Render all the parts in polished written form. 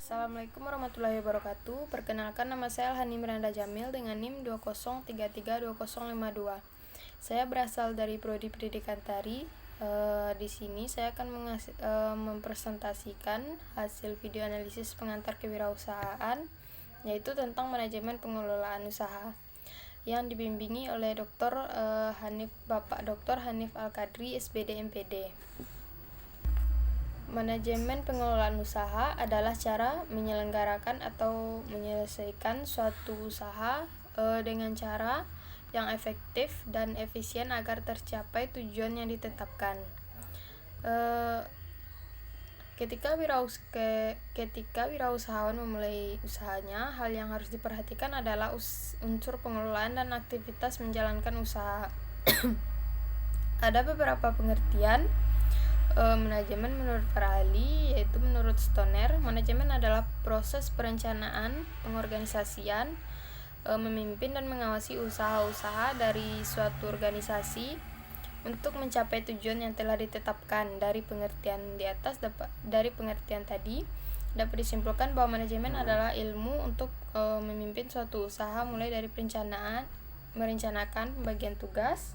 Assalamualaikum warahmatullahi wabarakatuh. Perkenalkan, nama saya Alhani Miranda Jamil dengan NIM 20332052. Saya berasal dari Prodi Pendidikan Tari. Di sini saya akan mempresentasikan hasil video analisis pengantar kewirausahaan, yaitu tentang manajemen pengelolaan usaha, yang dibimbingi oleh Bapak Dr. Hanif Al-Kadri, SPD MPD. Manajemen pengelolaan usaha adalah cara menyelenggarakan atau menyelesaikan suatu usaha dengan cara yang efektif dan efisien agar tercapai tujuan yang ditetapkan. Ketika wirausahawan memulai usahanya, hal yang harus diperhatikan adalah unsur pengelolaan dan aktivitas menjalankan usaha. Ada beberapa pengertian manajemen menurut para ahli, yaitu menurut Stoner, manajemen adalah proses perencanaan, pengorganisasian, memimpin dan mengawasi usaha-usaha dari suatu organisasi untuk mencapai tujuan yang telah ditetapkan. Dari pengertian tadi dapat disimpulkan bahwa manajemen adalah ilmu untuk memimpin suatu usaha, mulai dari merencanakan pembagian tugas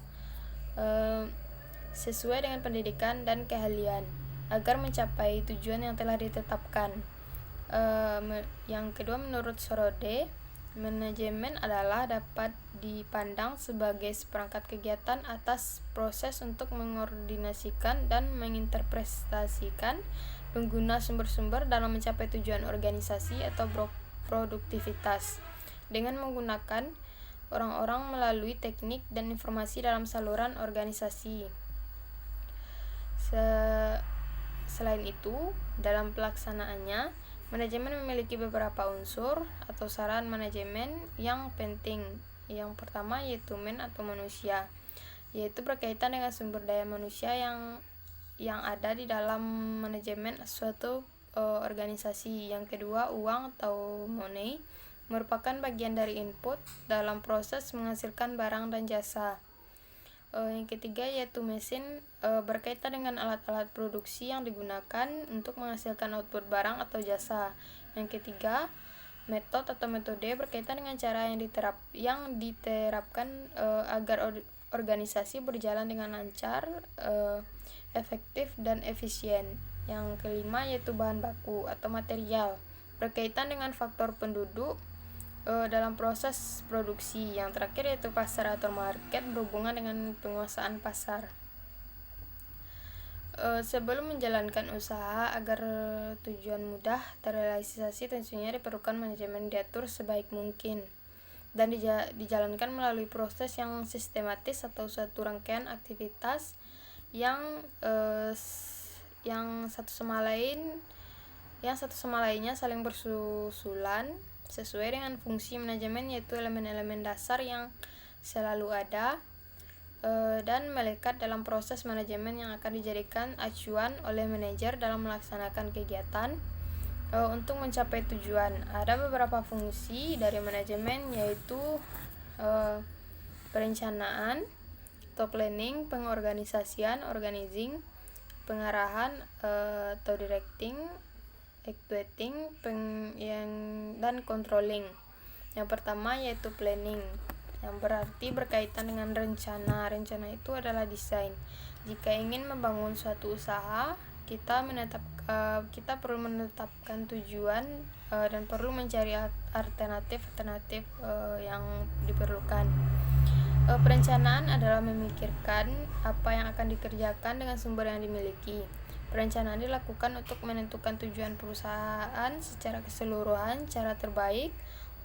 sesuai dengan pendidikan dan keahlian agar mencapai tujuan yang telah ditetapkan. Yang kedua, menurut Sorode, manajemen adalah dapat dipandang sebagai seperangkat kegiatan atas proses untuk mengordinasikan dan menginterpretasikan pengguna sumber-sumber dalam mencapai tujuan organisasi atau produktivitas dengan menggunakan orang-orang melalui teknik dan informasi dalam saluran organisasi. Selain itu, dalam pelaksanaannya, manajemen memiliki beberapa unsur atau saran manajemen yang penting. Yang pertama yaitu atau manusia, yaitu berkaitan dengan sumber daya manusia yang ada di dalam manajemen suatu organisasi. Yang kedua, uang atau money, merupakan bagian dari input dalam proses menghasilkan barang dan jasa. Yang ketiga yaitu mesin, berkaitan dengan alat-alat produksi yang digunakan untuk menghasilkan output barang atau jasa. Yang ketiga, metode atau metode, berkaitan dengan cara yang diterapkan agar organisasi berjalan dengan lancar, efektif dan efisien. Yang kelima yaitu bahan baku atau material, berkaitan dengan faktor penduduk dalam proses produksi. Yang terakhir yaitu pasar atau market, berhubungan dengan penguasaan pasar. Sebelum menjalankan usaha agar tujuan mudah terrealisasi, tentunya diperlukan manajemen diatur sebaik mungkin dan dijalankan melalui proses yang sistematis atau suatu rangkaian aktivitas yang satu sama lainnya saling bersusulan sesuai dengan fungsi manajemen, yaitu elemen-elemen dasar yang selalu ada dan melekat dalam proses manajemen yang akan dijadikan acuan oleh manajer dalam melaksanakan kegiatan untuk mencapai tujuan. Ada beberapa fungsi dari manajemen, yaitu perencanaan atau planning, pengorganisasian organizing, pengarahan atau directing, actuating, dan controlling. Yang pertama yaitu planning, yang berarti berkaitan dengan rencana. Rencana itu adalah desain. Jika ingin membangun suatu usaha, kita perlu menetapkan tujuan dan perlu mencari alternatif yang diperlukan. Perencanaan adalah memikirkan apa yang akan dikerjakan dengan sumber yang dimiliki. Perencanaan dilakukan untuk menentukan tujuan perusahaan secara keseluruhan, cara terbaik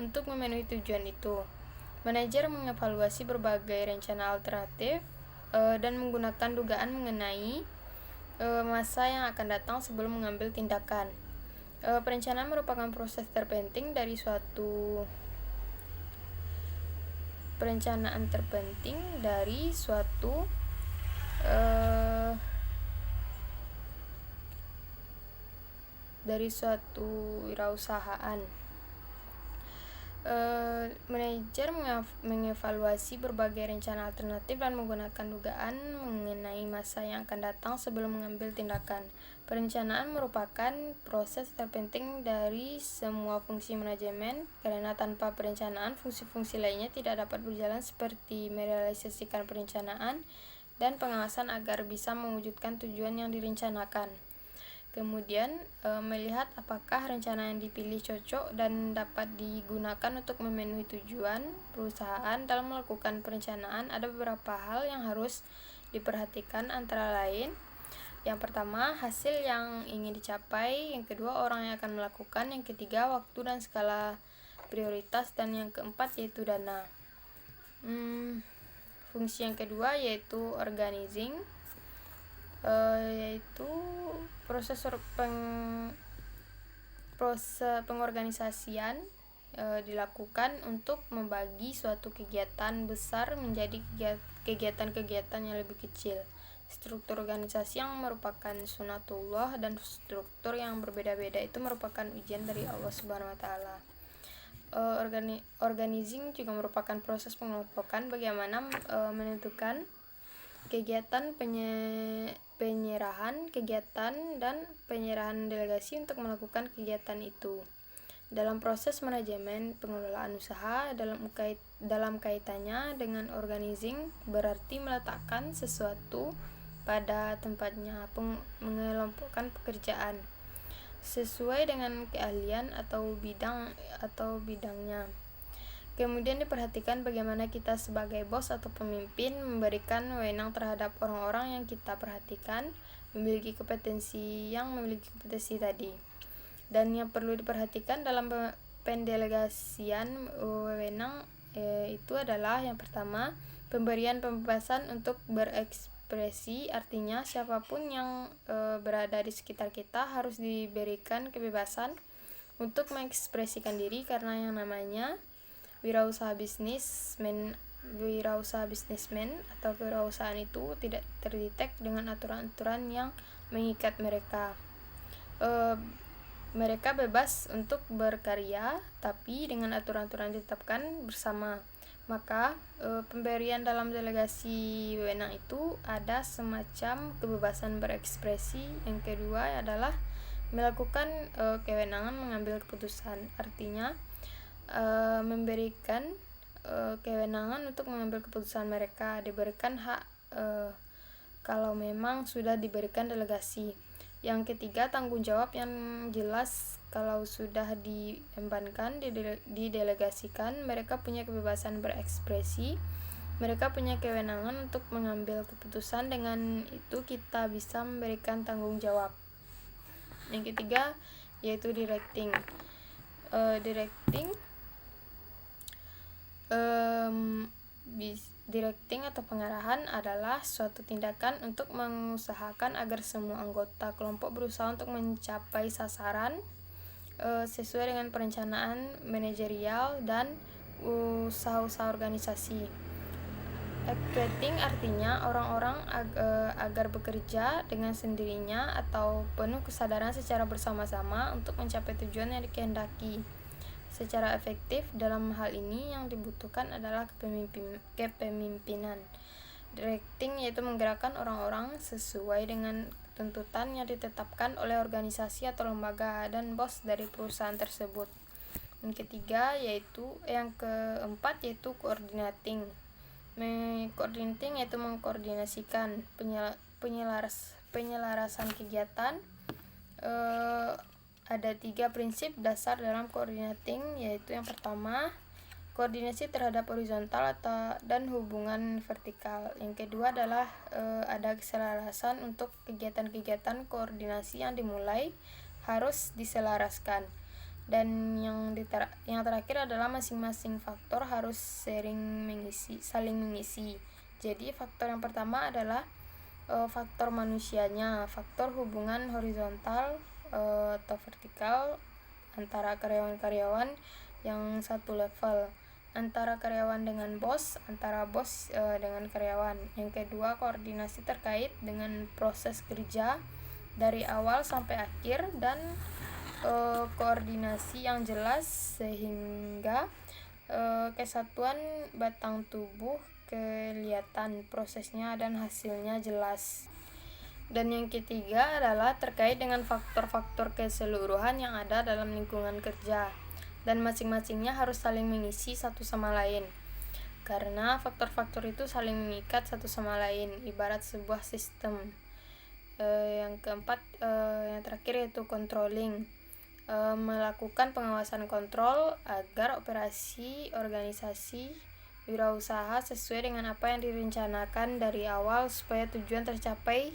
untuk memenuhi tujuan itu. Manajer mengevaluasi berbagai rencana alternatif dan menggunakan dugaan mengenai masa yang akan datang sebelum mengambil tindakan. Perencanaan merupakan proses terpenting dari suatu wirausahaan. Manajer mengevaluasi berbagai rencana alternatif dan menggunakan dugaan mengenai masa yang akan datang sebelum mengambil tindakan. Perencanaan merupakan proses terpenting dari semua fungsi manajemen, karena tanpa perencanaan fungsi-fungsi lainnya tidak dapat berjalan, seperti merealisasikan perencanaan dan pengawasan agar bisa mewujudkan tujuan yang direncanakan. Kemudian melihat apakah rencana yang dipilih cocok dan dapat digunakan untuk memenuhi tujuan perusahaan. Dalam melakukan perencanaan ada beberapa hal yang harus diperhatikan, antara lain yang pertama hasil yang ingin dicapai, yang kedua orang yang akan melakukan, yang ketiga waktu dan skala prioritas, dan yang keempat yaitu dana. Fungsi yang kedua yaitu organizing, yaitu proses pengorganisasian dilakukan untuk membagi suatu kegiatan besar menjadi kegiatan-kegiatan yang lebih kecil. Struktur organisasi yang merupakan sunatullah dan struktur yang berbeda-beda itu merupakan ujian dari Allah Subhanahu wa taala. Organizing juga merupakan proses pengelompokan, bagaimana menentukan kegiatan penyerahan kegiatan dan penyerahan delegasi untuk melakukan kegiatan itu. Dalam proses manajemen pengelolaan usaha, dalam kaitannya dengan organizing berarti meletakkan sesuatu pada tempatnya, mengelompokkan pekerjaan sesuai dengan keahlian atau bidangnya. Kemudian diperhatikan bagaimana kita sebagai bos atau pemimpin memberikan wewenang terhadap orang-orang yang kita perhatikan memiliki kompetensi tadi. Dan yang perlu diperhatikan dalam pendelegasian wewenang itu adalah yang pertama, pemberian pembebasan untuk berekspresi, artinya siapapun yang berada di sekitar kita harus diberikan kebebasan untuk mengekspresikan diri, karena yang namanya wirausaha bisnismen atau kewirausahaan itu tidak terdetek dengan aturan-aturan yang mengikat mereka. Mereka bebas untuk berkarya, tapi dengan aturan-aturan ditetapkan bersama. Maka pemberian dalam delegasi wewenang itu ada semacam kebebasan berekspresi. Yang kedua adalah melakukan kewenangan mengambil keputusan, artinya memberikan kewenangan untuk mengambil keputusan. Mereka diberikan hak kalau memang sudah diberikan delegasi. Yang ketiga, tanggung jawab yang jelas. Kalau sudah diembankan, didelegasikan, mereka punya kebebasan berekspresi, mereka punya kewenangan untuk mengambil keputusan. Dengan itu kita bisa memberikan tanggung jawab. Yang ketiga yaitu directing. Directing atau pengarahan adalah suatu tindakan untuk mengusahakan agar semua anggota kelompok berusaha untuk mencapai sasaran sesuai dengan perencanaan manajerial dan usaha-usaha organisasi. Activating artinya orang-orang agar bekerja dengan sendirinya atau penuh kesadaran secara bersama-sama untuk mencapai tujuan yang dikehendaki secara efektif. Dalam hal ini yang dibutuhkan adalah kepemimpinan. Directing yaitu menggerakkan orang-orang sesuai dengan tuntutan yang ditetapkan oleh organisasi atau lembaga dan bos dari perusahaan tersebut. Yang keempat yaitu coordinating. Coordinating yaitu mengkoordinasikan penyelarasan kegiatan. Ada 3 prinsip dasar dalam coordinating, yaitu yang pertama, koordinasi terhadap horizontal dan hubungan vertikal. Yang kedua adalah ada keselarasan untuk kegiatan-kegiatan koordinasi yang dimulai harus diselaraskan. Dan yang terakhir adalah masing-masing faktor harus saling mengisi. Jadi faktor yang pertama adalah faktor manusianya, faktor hubungan horizontal atau vertikal antara karyawan-karyawan yang satu level, antara karyawan dengan bos, antara bos dengan karyawan. Yang kedua, koordinasi terkait dengan proses kerja dari awal sampai akhir, dan koordinasi yang jelas sehingga kesatuan batang tubuh kelihatan prosesnya dan hasilnya jelas. Dan yang ketiga adalah terkait dengan faktor-faktor keseluruhan yang ada dalam lingkungan kerja, dan masing-masingnya harus saling mengisi satu sama lain, karena faktor-faktor itu saling mengikat satu sama lain, ibarat sebuah sistem. Yang keempat, yang terakhir yaitu controlling, melakukan pengawasan kontrol agar operasi organisasi wirausaha sesuai dengan apa yang direncanakan dari awal supaya tujuan tercapai.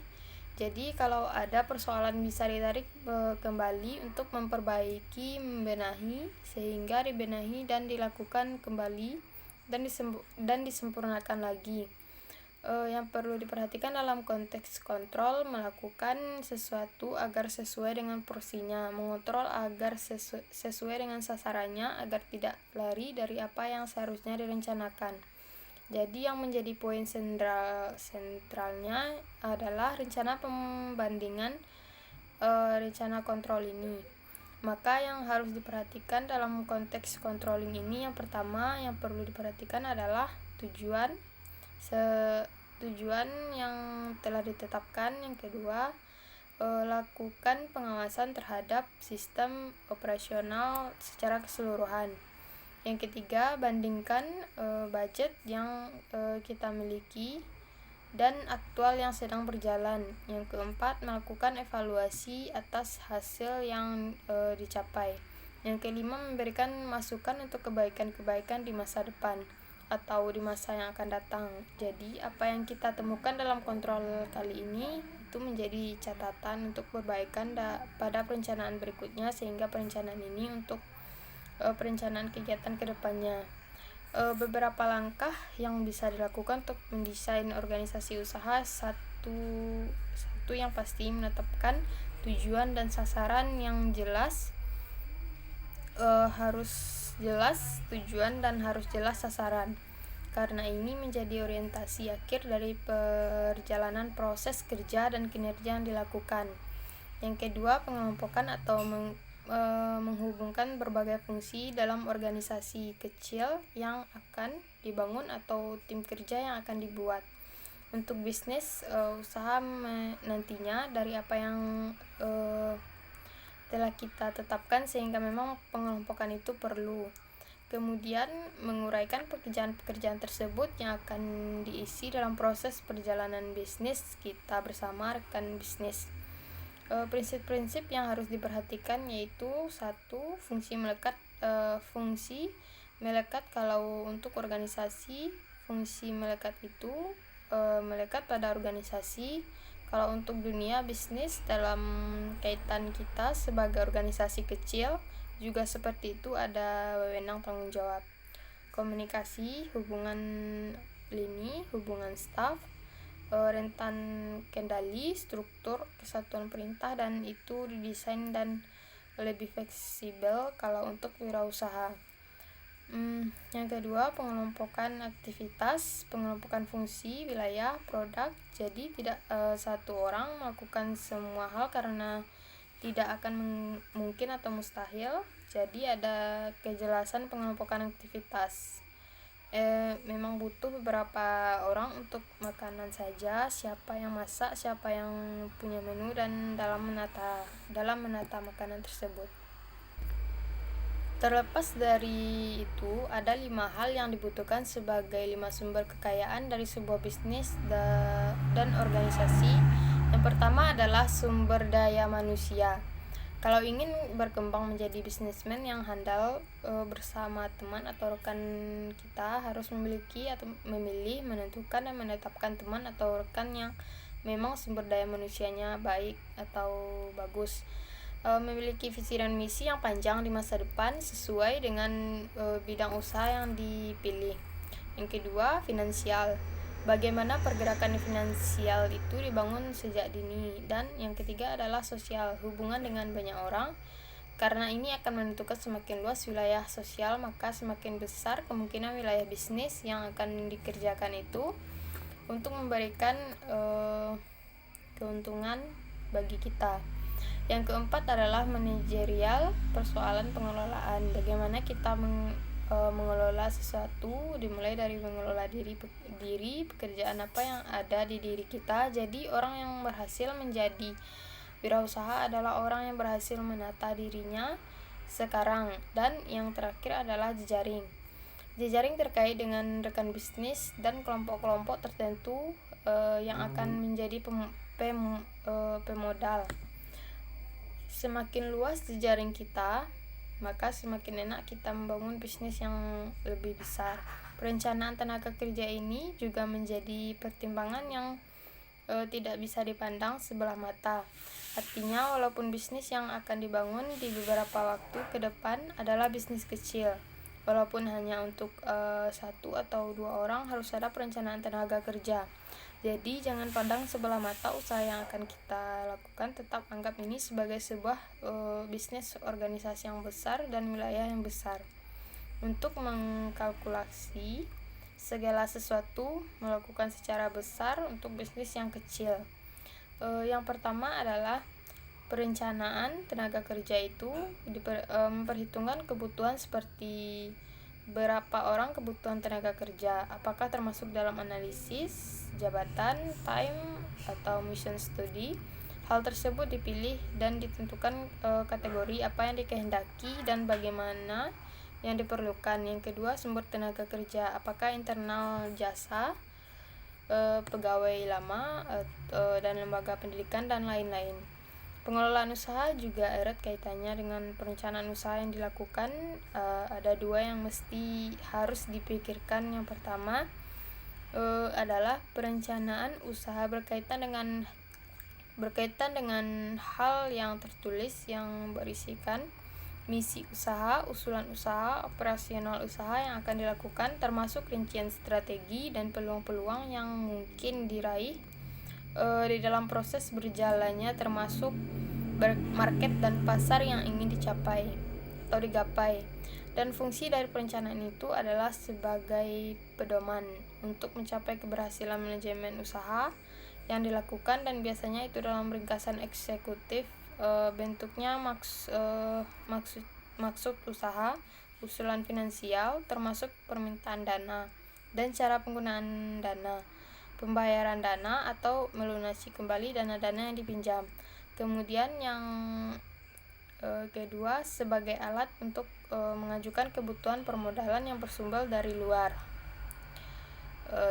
Jadi kalau ada persoalan bisa ditarik kembali untuk memperbaiki, membenahi, sehingga dibenahi dan dilakukan kembali dan disempurnakan lagi. Yang perlu diperhatikan dalam konteks kontrol, melakukan sesuatu agar sesuai dengan porsinya, mengontrol agar sesuai dengan sasarannya, agar tidak lari dari apa yang seharusnya direncanakan. Jadi yang menjadi poin sentralnya adalah rencana pembandingan rencana kontrol ini. Maka yang harus diperhatikan dalam konteks controlling ini, yang pertama yang perlu diperhatikan adalah tujuan yang telah ditetapkan. Yang kedua, lakukan pengawasan terhadap sistem operasional secara keseluruhan. Yang ketiga, bandingkan budget yang kita miliki dan aktual yang sedang berjalan. Yang keempat, melakukan evaluasi atas hasil yang dicapai. Yang kelima, memberikan masukan untuk kebaikan-kebaikan di masa depan atau di masa yang akan datang. Jadi apa yang kita temukan dalam kontrol kali ini itu menjadi catatan untuk perbaikan pada perencanaan berikutnya, sehingga perencanaan ini untuk perencanaan kegiatan kedepannya. Beberapa langkah yang bisa dilakukan untuk mendesain organisasi usaha. Satu yang pasti, menetapkan tujuan dan sasaran yang jelas. Harus jelas tujuan dan harus jelas sasaran, karena ini menjadi orientasi akhir dari perjalanan proses kerja dan kinerja yang dilakukan. Yang kedua, pengelompokan atau menghubungkan berbagai fungsi dalam organisasi kecil yang akan dibangun atau tim kerja yang akan dibuat. Untuk bisnis usaha nantinya dari apa yang telah kita tetapkan, sehingga memang pengelompokan itu perlu. Kemudian menguraikan pekerjaan-pekerjaan tersebut yang akan diisi dalam proses perjalanan bisnis kita bersama rekan bisnis. Prinsip-prinsip yang harus diperhatikan yaitu satu, fungsi melekat. Kalau untuk organisasi, fungsi melekat itu melekat pada organisasi. Kalau untuk dunia bisnis, dalam kaitan kita sebagai organisasi kecil juga seperti itu, ada wewenang tanggung jawab. Komunikasi, hubungan lini, hubungan staf, rentan kendali, struktur, kesatuan perintah, dan itu didesain dan lebih fleksibel kalau untuk wirausaha. Yang kedua, pengelompokan aktivitas, pengelompokan fungsi, wilayah, produk. Jadi tidak satu orang melakukan semua hal karena tidak akan mungkin atau mustahil. Jadi ada kejelasan pengelompokan aktivitas. Memang butuh beberapa orang untuk makanan saja, siapa yang masak, siapa yang punya menu, dan dalam menata makanan tersebut. Terlepas dari itu, ada 5 hal yang dibutuhkan sebagai 5 sumber kekayaan dari sebuah bisnis dan organisasi. Yang pertama adalah sumber daya manusia. Kalau ingin berkembang menjadi bisnismen yang handal bersama teman atau rekan, kita harus memilih, menentukan, dan menetapkan teman atau rekan yang memang sumber daya manusianya baik atau bagus. Memiliki visi dan misi yang panjang di masa depan sesuai dengan bidang usaha yang dipilih. Yang kedua, finansial. Bagaimana pergerakan finansial itu dibangun sejak dini. Dan yang ketiga adalah sosial, hubungan dengan banyak orang. Karena ini akan menentukan semakin luas wilayah sosial, maka semakin besar kemungkinan wilayah bisnis yang akan dikerjakan itu untuk memberikan keuntungan bagi kita. Yang keempat adalah manajerial, persoalan pengelolaan. Bagaimana kita mengelola sesuatu, dimulai dari mengelola diri, pekerjaan apa yang ada di diri kita. Jadi orang yang berhasil menjadi wirausaha adalah orang yang berhasil menata dirinya sekarang. Dan yang terakhir adalah jejaring. Jejaring terkait dengan rekan bisnis dan kelompok-kelompok tertentu yang akan menjadi pemodal. Semakin luas jejaring kita, maka semakin enak kita membangun bisnis yang lebih besar. Perencanaan tenaga kerja ini juga menjadi pertimbangan yang tidak bisa dipandang sebelah mata. Artinya, walaupun bisnis yang akan dibangun di beberapa waktu ke depan adalah bisnis kecil, walaupun hanya untuk 1 atau 2 orang, harus ada perencanaan tenaga kerja. Jadi jangan pandang sebelah mata usaha yang akan kita lakukan, tetap anggap ini sebagai sebuah bisnis organisasi yang besar dan wilayah yang besar. Untuk mengkalkulasi segala sesuatu melakukan secara besar untuk bisnis yang kecil. Yang pertama adalah perencanaan tenaga kerja itu memperhitungkan kebutuhan seperti berapa orang kebutuhan tenaga kerja, apakah termasuk dalam analisis, jabatan, time, atau mission study. Hal tersebut dipilih dan ditentukan kategori apa yang dikehendaki dan bagaimana yang diperlukan. Yang kedua, sumber tenaga kerja, apakah internal jasa, pegawai lama, dan lembaga pendidikan, dan lain-lain. Pengelolaan usaha juga erat kaitannya dengan perencanaan usaha yang dilakukan. Ada 2 yang harus dipikirkan. Yang pertama adalah perencanaan usaha berkaitan dengan hal yang tertulis yang berisikan misi usaha, usulan usaha, operasional usaha yang akan dilakukan, termasuk rincian strategi dan peluang-peluang yang mungkin diraih di dalam proses berjalannya, termasuk market dan pasar yang ingin dicapai atau digapai. Dan fungsi dari perencanaan itu adalah sebagai pedoman untuk mencapai keberhasilan manajemen usaha yang dilakukan, dan biasanya itu dalam ringkasan eksekutif. Bentuknya maksud usaha, usulan finansial, termasuk permintaan dana dan cara penggunaan dana, pembayaran dana atau melunasi kembali dana-dana yang dipinjam. Kemudian yang kedua, sebagai alat untuk mengajukan kebutuhan permodalan yang bersumber dari luar.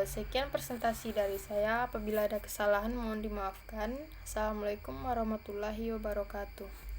Sekian presentasi dari saya. Apabila ada kesalahan mohon dimaafkan. Assalamualaikum warahmatullahi wabarakatuh.